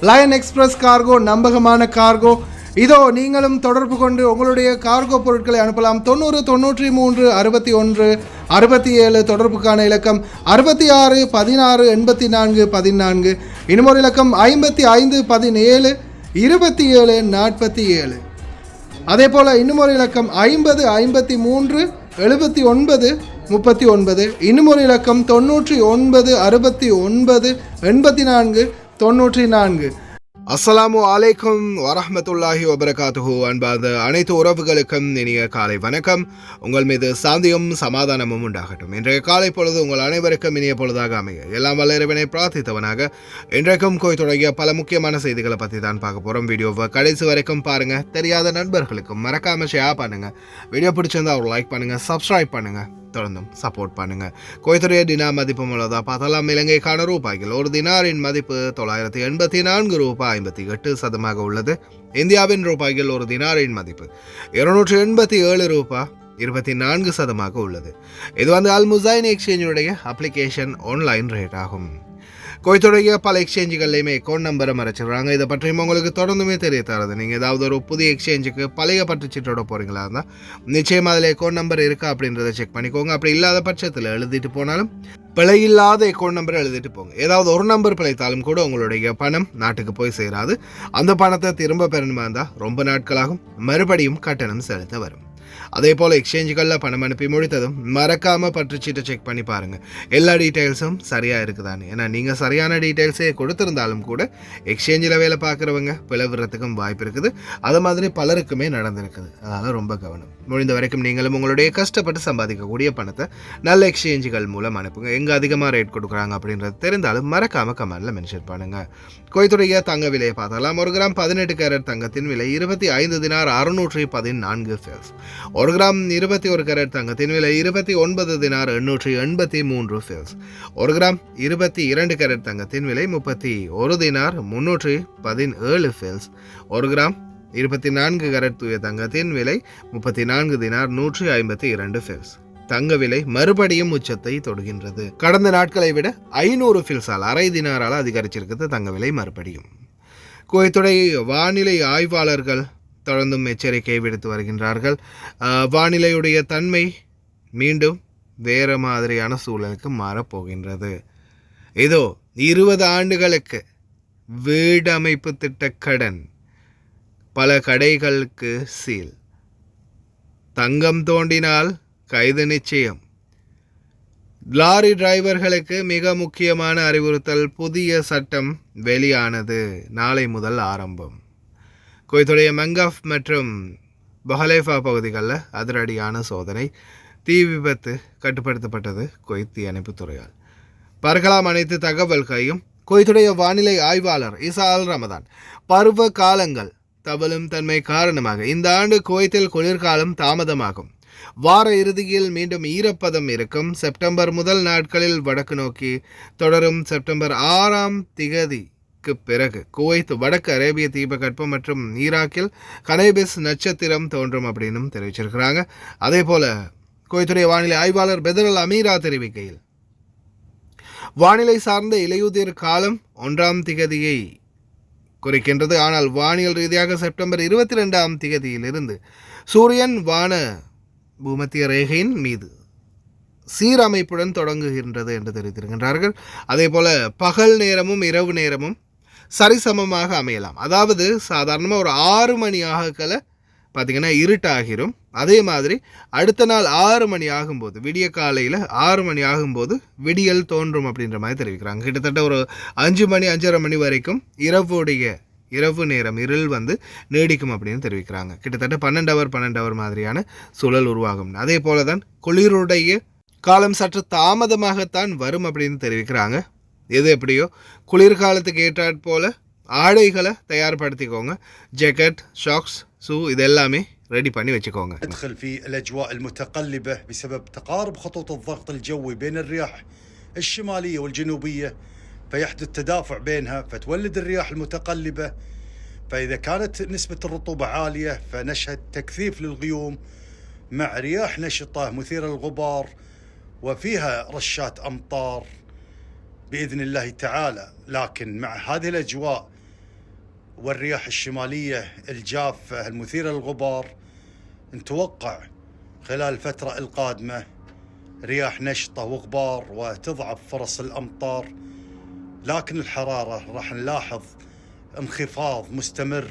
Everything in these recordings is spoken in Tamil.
லயன் எக்ஸ்பிரஸ் கார்கோ நம்பகமான கார்கோ. இதோ நீங்களும் தொடர்பு கொண்டு உங்களுடைய கார்கோ பொருட்களை அனுப்பலாம். 90 93 61 67 தொடர்புக்கான இலக்கம் 66 16 84 14. இன்னொரு இலக்கம் 55 17 27 47. அதே போல் இன்னுமொரு இலக்கம் 50 53 79 39. இன்னுமொரு இலக்கம் 99 69 84 94. அஸ்ஸலாமு அலைக்கும் வரஹ்மத்துல்லாஹி வபரகாத்துஹு. அன்பார்ந்த அனைத்து உறவுகளுக்கும் இனிய காலை வணக்கம். உங்கள் மீது சாந்தியும் சமாதானமும் உண்டாகட்டும். இன்றைய காலை பொழுது உங்கள் அனைவருக்கும் இனிய பொழுதாக அமைய எல்லாம் வல்ல இறைவனை பிரார்த்தித்தவனாக இன்றைக்கும் கோய் தொடங்கிய பல முக்கியமான செய்திகளை பற்றி தான் பார்க்க போகிறோம். வீடியோவை கடைசி வரைக்கும் பாருங்கள். தெரியாத நண்பர்களுக்கும் மறக்காமல் ஷேர் பண்ணுங்கள். வீடியோ பிடிச்சிருந்தா ஒரு லைக் பண்ணுங்கள், சப்ஸ்கிரைப் பண்ணுங்கள், தொடர்ந்தும் சப்போர்ட் பண்ணுங்கள். கோய்த்துடைய தினா மதிப்பு உள்ளதா பார்த்தலாம். இலங்கைக்கான ரூபாய்கள் ஒரு தினாரின் மதிப்பு 984 ரூபாய் 58 உள்ளது. இந்தியாவின் ரூபாய்கள் ஒரு தினாரின் மதிப்பு 287 ரூபாய் 24 உள்ளது. இது அல் முசைன் எக்ஸ்சேஞ்சுடைய அப்ளிகேஷன் ஆன்லைன் ரேட் ஆகும். கோயத்துடைய பல எக்ஸ்சேஞ்சுகள்லையுமே அக்கௌண்ட் நம்பரை மறைச்சிடுறாங்க. இதை பற்றியும் உங்களுக்கு தொடர்ந்துமே தெரிய தரது. நீங்கள் ஏதாவது ஒரு புதிய எக்ஸ்சேஞ்சுக்கு பழைய பற்றுச்சீட்டோட போகிறீங்களா இருந்தால் நிச்சயமாக அதில் அக்கௌண்ட் நம்பர் இருக்கா அப்படின்றத செக் பண்ணிக்கோங்க. அப்படி இல்லாத பட்சத்தில் எழுதிட்டு போனாலும் பிழையில்லாத அக்கௌண்ட் நம்பரை எழுதிட்டு போங்க. ஏதாவது ஒரு நம்பர் பிழைத்தாலும் கூட உங்களுடைய பணம் நாட்டுக்கு போய் சேராது. அந்த பணத்தை திரும்ப பெறணுமா இருந்தால் ரொம்ப நாட்களாகும், மறுபடியும் கட்டணம் செலுத்த வரும். அதே போல் எக்ஸ்சேஞ்சுகளில் பணம் அனுப்பி முடித்ததும் மறக்காமல் பற்றுச்சீட்டை செக் பண்ணி பாருங்கள், எல்லா டீட்டெயில்ஸும் சரியாக இருக்குதான்னு. ஏன்னா நீங்கள் சரியான டீட்டெயில்ஸே கொடுத்துருந்தாலும் கூட எக்ஸ்சேஞ்சில் வேலை பார்க்குறவங்க பிளவுறதுக்கும் வாய்ப்பு இருக்குது. அது மாதிரி பலருக்குமே நடந்திருக்குது. அதனால் ரொம்ப கவனம். முடிந்த வரைக்கும் நீங்களும் உங்களுடைய கஷ்டப்பட்டு சம்பாதிக்கக்கூடிய பணத்தை நல்ல எக்ஸ்சேஞ்சுகள் மூலம் அனுப்புங்க. எங்கே அதிகமாக ரேட் கொடுக்குறாங்க அப்படின்றது தெரிந்தாலும் மறக்காமல் கமெண்டில் மென்ஷன் பண்ணுங்கள். கோயத்துடைய தங்க விலையை பார்த்தாலாம். 1 கிராம் 18 கேரட் தங்கத்தின் விலை 25 தினார் 614 ஃபேல்ஸ். 1 கிராம் 21 கேரட் தங்கத்தின் விலை 29 தினார் 883 ஃபேல்ஸ். 1 கிராம் 22 கேரட் தங்கத்தின் விலை 31 தினார் 317 ஃபேல்ஸ். 1 கிராம் 24 கேரட் தூய தங்கத்தின் விலை 34 தினார் 152 ஃபேல்ஸ். தங்க விலை மறுபடியும் உச்சத்தை தொடுகின்றது. கடந்த நாட்களை விட 500 ஃபில்ஸால் அரை தினாரால் அதிகரிச்சிருக்கிறது தங்க விலை மறுபடியும். குவைத்துடைய வானிலை ஆய்வாளர்கள் தொடர்ந்தும் எச்சரிக்கை விடுத்து வருகின்றார்கள். வானிலையுடைய தன்மை மீண்டும் வேறு மாதிரியான சூழலுக்கு மாறப்போகின்றது. இதோ 20 ஆண்டுகளுக்கு வீடு அமைப்பு திட்ட கடன், பல கடைகளுக்கு சீல், தங்கம் தோண்டினால் கைது நிச்சயம், லாரி டிரைவர்களுக்கு மிக முக்கியமான அறிவுறுத்தல், புதிய சட்டம் வெளியானது, நாளை முதல் ஆரம்பம். குவைத்துடைய மங்கஃப் மற்றும் பஹலேஃபா பகுதிகளில் அதிரடியான சோதனை, தீ விபத்து கட்டுப்படுத்தப்பட்டது குவைத் தீயணைப்புத் துறையால். பார்க்கலாம் அனைத்து தகவல்களையும். குவைத்துடைய வானிலை ஆய்வாளர் இசா அல் ரமதான், பருவ காலங்கள் தவழும் தன்மை காரணமாக இந்த ஆண்டு குவைத்தில் குளிர்காலம் தாமதமாகும். வார இறுதியில் மீண்டும் ஈரப்பதம் இருக்கும். செப்டம்பர் முதல் நாட்களில் வடக்கு நோக்கி தொடரும். செப்டம்பர் 6ஆம் திகதிக்கு பிறகு குவைத், வடக்கு அரேபிய தீபகற்பம் மற்றும் ஈராக்கில் கனைபிஸ் நட்சத்திரம் தோன்றும் அப்படின்னு தெரிவிச்சிருக்கிறாங்க. அதே போல குவைத்துடைய வானிலை ஆய்வாளர் பெதர் அல் அமீரா தெரிவிக்கையில், வானிலை சார்ந்த இலையுதிர் காலம் 1ஆம் திகதியை குறிக்கின்றது. ஆனால் வானியல் ரீதியாக செப்டம்பர் 22ஆம் திகதியிலிருந்து சூரியன் வான பூமத்திய ரேகையின் மீது சீரமைப்புடன் தொடங்குகின்றது என்று தெரிவித்திருக்கின்றார்கள். அதே போல பகல் நேரமும் இரவு நேரமும் சரிசமமாக அமையலாம். அதாவது சாதாரணமாக ஒரு 6 மணி ஆகல பார்த்திங்கன்னா இருட்டாகிரும். அதே மாதிரி அடுத்த நாள் 6 மணி ஆகும்போது, விடிய காலையில் 6 மணி ஆகும்போது விடியல் தோன்றும் அப்படின்ற மாதிரி தெரிவிக்கிறாங்க. கிட்டத்தட்ட ஒரு 5 மணி 5:30 மணி வரைக்கும் இரவு நேரம் இருள் நீடிக்கும் அப்படின்னு தெரிவிக்கிறாங்க. கிட்டத்தட்ட 12 ஹவர் மாதிரியான சூழல் உருவாகும். அதே போல தான் குளிருடைய காலம் சற்று தாமதமாகத்தான் வரும் அப்படின்னு தெரிவிக்கிறாங்க. எது எப்படியோ குளிர்காலத்துக்கு ஏற்றாற் போல ஆடைகளை தயார்படுத்திக்கோங்க. ஜாக்கெட், ஷாக்ஸ், ஷூ இது எல்லாமே ரெடி பண்ணி வச்சுக்கோங்க. ندخل في الأجواء المتقلبة بسبب تقارب خطوط الضغط الجوي بين الرياح الشمالية والجنوبية، فيحدث تدافع بينها فتولد الرياح المتقلبة. فإذا كانت نسبة الرطوبة عالية فنشهد تكثيف للغيوم مع رياح نشطة مثيرة للغبار وفيها رشات أمطار بإذن الله تعالى. لكن مع هذه الأجواء والرياح الشمالية الجافة المثيرة للغبار، نتوقع خلال الفترة القادمة رياح نشطة وغبار وتضعف فرص الأمطار، لكن الحرارة راح نلاحظ انخفاض مستمر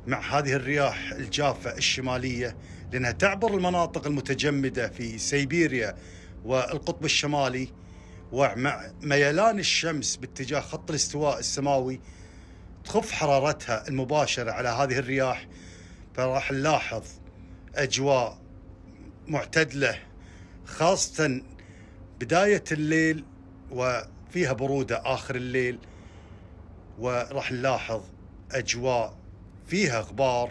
مع هذه الرياح الجافة الشمالية، لأنها تعبر المناطق المتجمدة في سيبيريا والقطب الشمالي، ومع ميلان الشمس باتجاه خط الاستواء السماوي تخف حرارتها المباشرة على هذه الرياح، فراح نلاحظ أجواء معتدلة خاصة بداية الليل وفيها برودة آخر الليل، وراح نلاحظ أجواء فيها غبار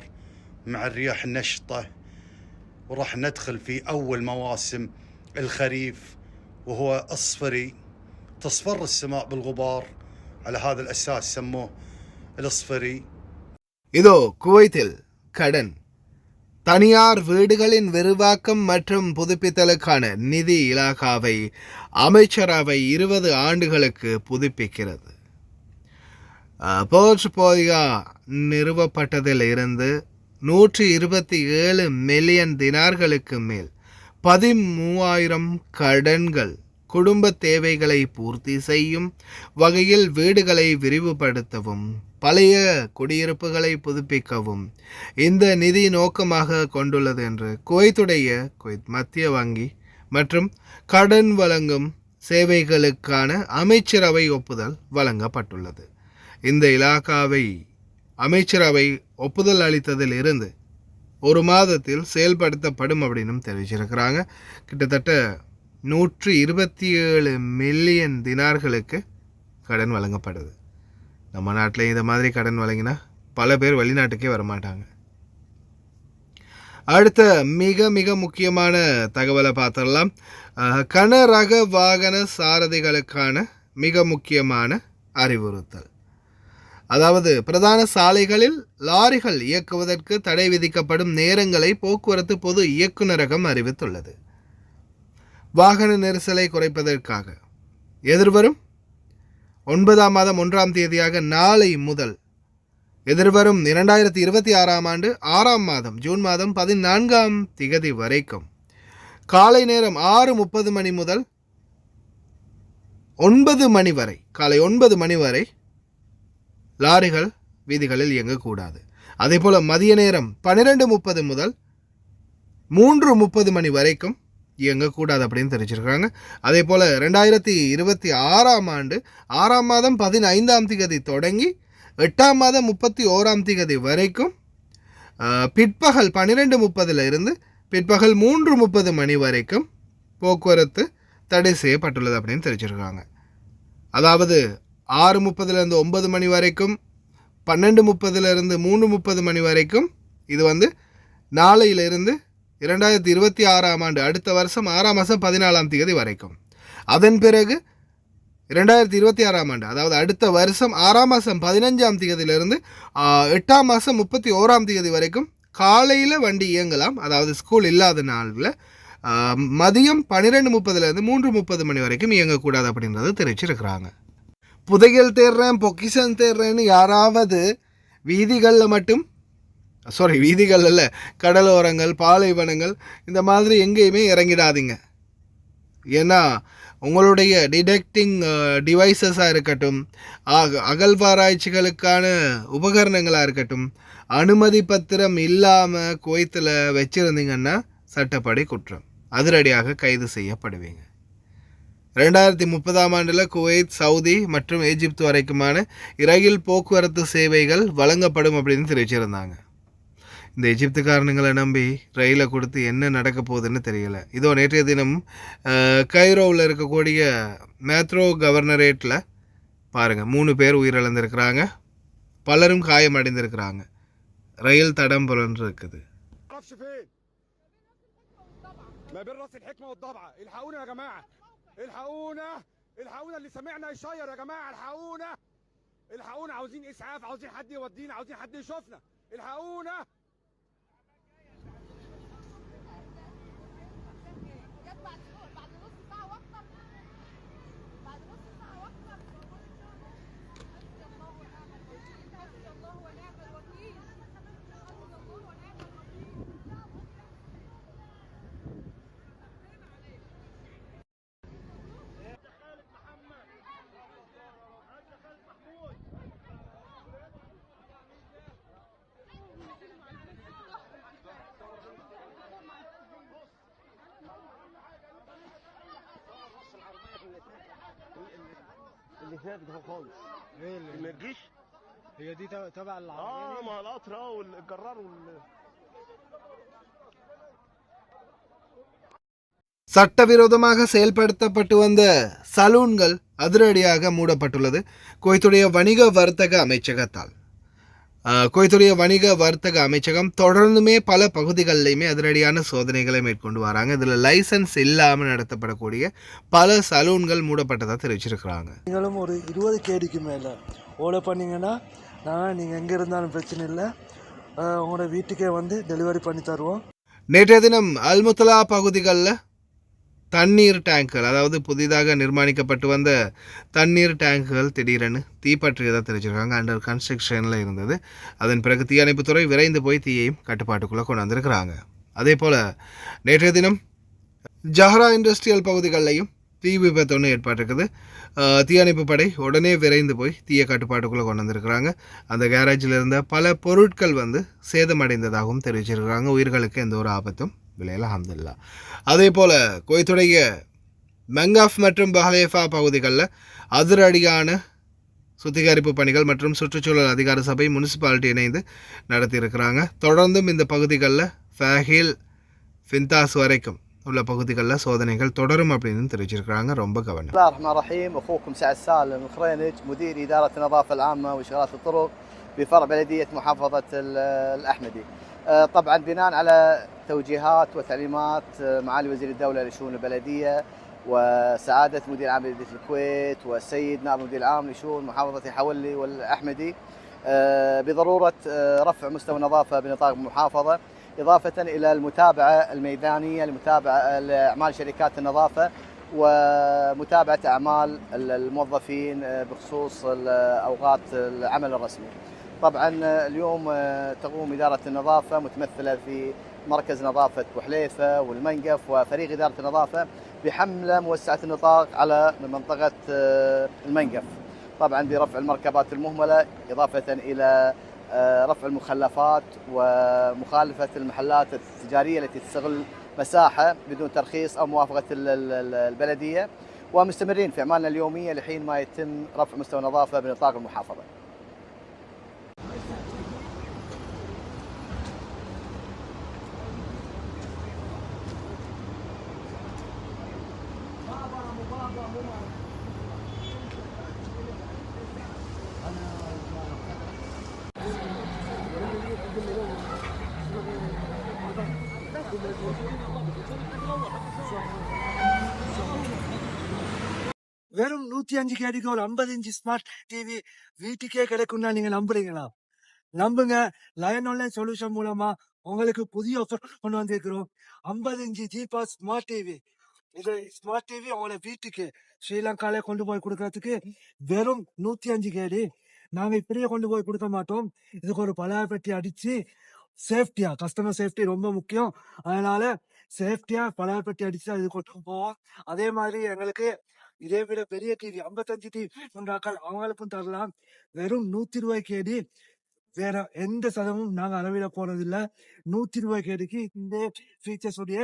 مع الرياح النشطة، وراح ندخل في أول مواسم الخريف وهو أصفري، تصفر السماء بالغبار، على هذا الأساس سموه الأصفري. இதோ குவைத்தில் கடன் தனியார் வீடுகளின் விரிவாக்கம் மற்றும் புதுப்பித்தலுக்கான நிதி இலாகாவை அமைச்சரவை 20 ஆண்டுகளுக்கு புதுப்பிக்கிறது. போர்ட்ஃபோலியோ நிறுவப்பட்டதில் இருந்து 127 மில்லியன் தினார்களுக்கு மேல் 13,000 கடன்கள் குடும்ப தேவைகளை பூர்த்தி செய்யும் வகையில் வீடுகளை விரிவுபடுத்தவும் பழைய குடியிருப்புகளை புதுப்பிக்கவும் இந்த நிதி நோக்கமாக கொண்டுள்ளது என்று குவைத்துடைய குவைத் மத்திய வங்கி மற்றும் கடன் வழங்கும் சேவைகளுக்கான அமைச்சரவை ஒப்புதல் வழங்கப்பட்டுள்ளது. இந்த இலாகாவை அமைச்சரவை ஒப்புதல் அளித்ததில் இருந்து ஒரு மாதத்தில் செயல்படுத்தப்படும் அப்படின்னு தெரிவிச்சிருக்கிறாங்க. கிட்டத்தட்ட 127 மில்லியன் தினார்களுக்கு கடன் வழங்கப்படுது. நம்ம நாட்டில் இந்த மாதிரி கடன் வழங்கினா பல பேர் வெளிநாட்டுக்கே வரமாட்டாங்க. அடுத்த மிக மிக முக்கியமான தகவலை பார்த்துடலாம். கனரக வாகன சாரதிகளுக்கான மிக முக்கியமான அறிவுறுத்தல். அதாவது பிரதான சாலைகளில் லாரிகள் இயக்குவதற்கு தடை விதிக்கப்படும் நேரங்களை போக்குவரத்து பொது இயக்குநரகம் அறிவித்துள்ளது. வாகன நெரிசலை குறைப்பதற்காக எதிர்வரும் 9ஆம் மாதம் 1ஆம் தேதியாக நாளை முதல் எதிர்வரும் 2026ஆம் ஆண்டு 6ஆம் மாதம் ஜூன் மாதம் 14ஆம் திகதி வரைக்கும் காலை நேரம் 6:30 மணி முதல் 9 மணி வரை, காலை 9 மணி வரை லாரிகள் வீதிகளில் இயங்கக்கூடாது. அதே போல் மதிய நேரம் 12:30 முதல் 3:30 மணி வரைக்கும் இயங்கக்கூடாது அப்படின்னு தெரிவிச்சிருக்கிறாங்க. அதே போல் 2026ஆம் ஆண்டு 6ஆம் மாதம் 15ஆம் திகதி தொடங்கி 8ஆம் மாதம் 31ஆம் திகதி வரைக்கும் பிற்பகல் 12:30 இருந்து பிற்பகல் 3:30 மணி வரைக்கும் போக்குவரத்து தடை செய்யப்பட்டுள்ளது அப்படின்னு தெரிவிச்சிருக்காங்க. அதாவது 6:30 9 மணி வரைக்கும், 12:30 3:30 மணி வரைக்கும் இது நாளையிலிருந்து 2026ஆம் ஆண்டு அடுத்த வருஷம் 6ஆம் மாதம் 14ஆம் தேதி வரைக்கும். அதன் பிறகு 2026ஆம் ஆண்டு அதாவது அடுத்த வருஷம் 6ஆம் மாதம் 15ஆம் தேதியிலிருந்து 8ஆம் மாதம் 31ஆம் தேதி வரைக்கும் காலையில் வண்டி இயங்கலாம். அதாவது ஸ்கூல் இல்லாத நாளில் மதியம் 12:30 3:30 மணி வரைக்கும் இயங்கக்கூடாது அப்படின்றது தெரிவிச்சிருக்கிறாங்க. புதையல் தேடுறேன், பொக்கிஷன் தேடுறேன்னு யாராவது வீதிகளில் மட்டும் வீதிகள் இல்லை, கடலோரங்கள், பாலைவனங்கள் இந்த மாதிரி எங்கேயுமே இறங்கிடாதீங்க. ஏன்னா உங்களுடைய டிடெக்டிங் டிவைசஸாக இருக்கட்டும், அகழ்வாராய்ச்சிகளுக்கான உபகரணங்களாக இருக்கட்டும், அனுமதி பத்திரம் இல்லாமல் குவைத்தில் வச்சுருந்தீங்கன்னா சட்டப்படி குற்றம், அதிரடியாக கைது செய்யப்படுவீங்க. 2030ஆம் ஆண்டில் குவைத், சவுதி மற்றும் எகிப்து வரைக்குமான இரயில் போக்குவரத்து சேவைகள் வழங்கப்படும் அப்படின்னு தெரிவிச்சிருந்தாங்க. இந்த எகிப்துக்காரனுங்களை நம்பி ரயிலை கொடுத்து என்ன நடக்க போகுதுன்னு தெரியல. இதோ நேற்றைய தினம் கைரோவில் இருக்கக்கூடிய மேத்ரோ கவர்னரேட்டில் பாருங்கள் 3 பேர் உயிரிழந்திருக்கிறாங்க, பலரும் காயமடைந்திருக்கிறாங்க. ரயில் தடம் புரண்டு இருக்குது. الحقونا اللي سمعنا يشير يا جماعه، الحقونا عاوزين اسعاف، عاوزين حد يودينا، عاوزين حد يشوفنا، الحقونا. بعد نص ساعه واكثر ثابته خالص. ايه اللي ما تجيش. هي دي تبع العربيه؟ ما القطر والجرار சட்டவிரோதமாக செயல்படுத்தப்பட்டு வந்த சலூன்கள் அதிரடியாக மூடப்பட்டுள்ளது குவைத்துடைய வணிக வர்த்தக அமைச்சகத்தால். குவைத்துடைய வணிக வர்த்தக அமைச்சகம் தொடர்ந்துமே பல பகுதிகளிலையுமே அதிரடியான சோதனைகளை மேற்கொண்டு வராங்க. இதில் லைசன்ஸ் இல்லாமல் நடத்தப்படக்கூடிய பல சலூன்கள் மூடப்பட்டதாக தெரிவிச்சிருக்கிறாங்க. நீங்களும் ஒரு 20 கேடிக்கு மேலே ஓலை பண்ணிங்கன்னா நீங்கள் எங்கே இருந்தாலும் பிரச்சனை இல்லை, உங்களோட வீட்டுக்கே வந்து டெலிவரி பண்ணி தருவோம். நேற்றைய தினம் அல்முத்தலா பகுதிகளில் தண்ணீர் டேங்குகள், அதாவது புதிதாக நிர்மாணிக்கப்பட்டு வந்த தண்ணீர் டேங்குகள் திடீரென தீப்பற்றியதாக தெரிஞ்சிருக்காங்க. அண்டர் கன்ஸ்ட்ரக்ஷனில் இருந்தது. அதன் பிறகு தீயணைப்புத்துறை விரைந்து போய் தீயையும் கட்டுப்பாட்டுக்குள்ளே கொண்டு வந்திருக்கிறாங்க. அதே போல் நேற்றைய தினம் ஜஹரா இண்டஸ்ட்ரியல் பகுதிகளிலையும் தீ விபத்து ஒன்று ஏற்பட்டிருக்குது. தீயணைப்பு படை உடனே விரைந்து போய் தீய கட்டுப்பாட்டுக்குள்ளே கொண்டு வந்திருக்கிறாங்க. அந்த கேரேஜில் இருந்த பல பொருட்கள் சேதமடைந்ததாகவும் தெரிவிச்சிருக்கிறாங்க. உயிர்களுக்கு எந்த ஒரு ஆபத்தும் விலையில் அல்ஹம்துலில்லாஹ். அதே போல் குவைத்துடைய மங்காஃப் மற்றும் பஹலேஃபா பகுதிகளில் அதிரடியான சுத்திகரிப்பு பணிகள் மற்றும் சுற்றுச்சூழல் அதிகார சபை முனிசிபாலிட்டி இணைந்து நடத்தியிருக்கிறாங்க. தொடர்ந்தும் இந்த பகுதிகளில் ஃபஹில் ஃபின்தாஸ் வரைக்கும் உள்ள பகுதிகளில் சோதனைகள் தொடரும் அப்படின்னு தெரிவிச்சிருக்கிறாங்க. ரொம்ப கவனம். بسم الله الرحمن الرحيم. اخوكم سعد سالم الخرينج، مدير اداره النظافه العامه واشغالات الطرق بفرع بلديه محافظه الاحمدي. طبعا بناء على توجيهات وتعليمات معالي وزير الدوله لشؤون البلديه وسعاده مدير عام بلديه الكويت والسيد نائب المدير العام لشؤون محافظه حولي والاحمدي بضروره رفع مستوى النظافه بنطاق المحافظه، إضافة إلى المتابعة الميدانية لمتابعة أعمال شركات النظافة ومتابعة أعمال الموظفين بخصوص أوقات العمل الرسمي. طبعا اليوم تقوم إدارة النظافة متمثلة في مركز نظافة بوحليفة والمنقف وفريق إدارة النظافة بحملة موسعة النطاق على منطقة المنقف، طبعا برفع المركبات المهملة، إضافة إلى رفع المخلفات ومخالفة المحلات التجارية التي تستغل مساحة بدون ترخيص أو موافقة البلدية، ومستمرين في أعمالنا اليومية لحين ما يتم رفع مستوى النظافة بنطاق المحافظة. வெறும் 105 கேடிக்கு ஒரு 50 இன்ச் ஸ்மார்ட் டிவி வீட்டுக்கே கிடைக்கும்னா நீங்க நம்புறீங்களா? நம்புங்க. லயன் ஆன்லைன் சொல்யூஷன் மூலமா உங்களுக்கு புதிய ஆஃபர் கொண்டு வந்திருக்கிறோம். 50 இன்ச் ஜிபா ஸ்மார்ட் டிவி. இது ஸ்மார்ட் டிவி உங்களோட வீட்டுக்கு ஸ்ரீலங்கால கொண்டு போய் கொடுக்கறதுக்கு வெறும் 105 கேடி. நாங்க இப்படியே கொண்டு போய் கொடுக்க மாட்டோம். இதுக்கு ஒரு பலார் பெட்டி அடிச்சு சேஃப்டியா, கஸ்டமர் சேஃப்டி ரொம்ப முக்கியம், அதனால சேஃப்டியா பலார் பெட்டி அடிச்சு இது கொண்டு போவோம். அதே மாதிரி எங்களுக்கு இதே விட பெரிய டிவி 55 டிவி அவங்களுக்கும் தரலாம். வெறும் 120 கேடி. வேற எந்த சதமும் நாங்க அளவிட போறதில்ல. 120 கேடிக்கு இந்த ஃபீச்சர்ஸ் உடைய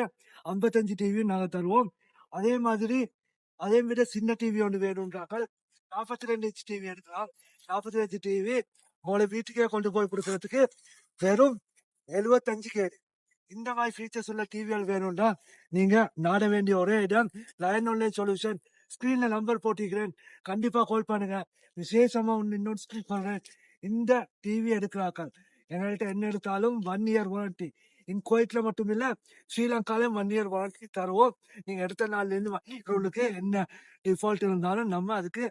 55 டிவியும் நாங்க தருவோம். அதே மாதிரி அதே விட சின்ன டிவி ஒன்று வேணும்ன்றாக்கள் 42 இன்ச் டிவி எடுக்கலாம். 42 டிவி உங்களை வீட்டுக்கே கொண்டு போய் கொடுக்கறதுக்கு வெறும் 75 கேடி. இந்த மாதிரி ஃபீச்சர்ஸ் உள்ள டிவிகள் வேணும்னா நீங்க நாட வேண்டிய ஒரே இடம் லயன் ஆன்லைன் சொல்யூஷன். ஸ்கிரீன்ல நம்பர் போட்டிருக்கிறேன், கண்டிப்பா கால் பண்ணுங்க. விசேஷமா இன்னொரு ஸ்கிரீன் பண்றேன். இந்த டிவி எடுக்கிறாக்கள் எங்கள்கிட்ட என்ன எடுத்தாலும் 1 இயர் வாரண்டி. குவைட்ல மட்டும் இல்ல, ஸ்ரீலங்காலையும் 1 இயர் வாரண்டி தருவோம். நீங்க எடுத்த நாள்ல இருந்து உங்களுக்கு என்ன டிஃபால்ட் இருந்தாலும் நம்ம அதுக்கு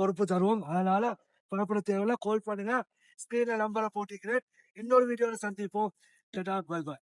பொறுப்பு தருவோம். அதனால புறப்பட தேவையில்ல, கால் பண்ணுங்க. ஸ்கிரீன்ல நம்பரை போட்டிருக்கிறேன். இன்னொரு வீடியோல சந்திப்போம். Bye bye.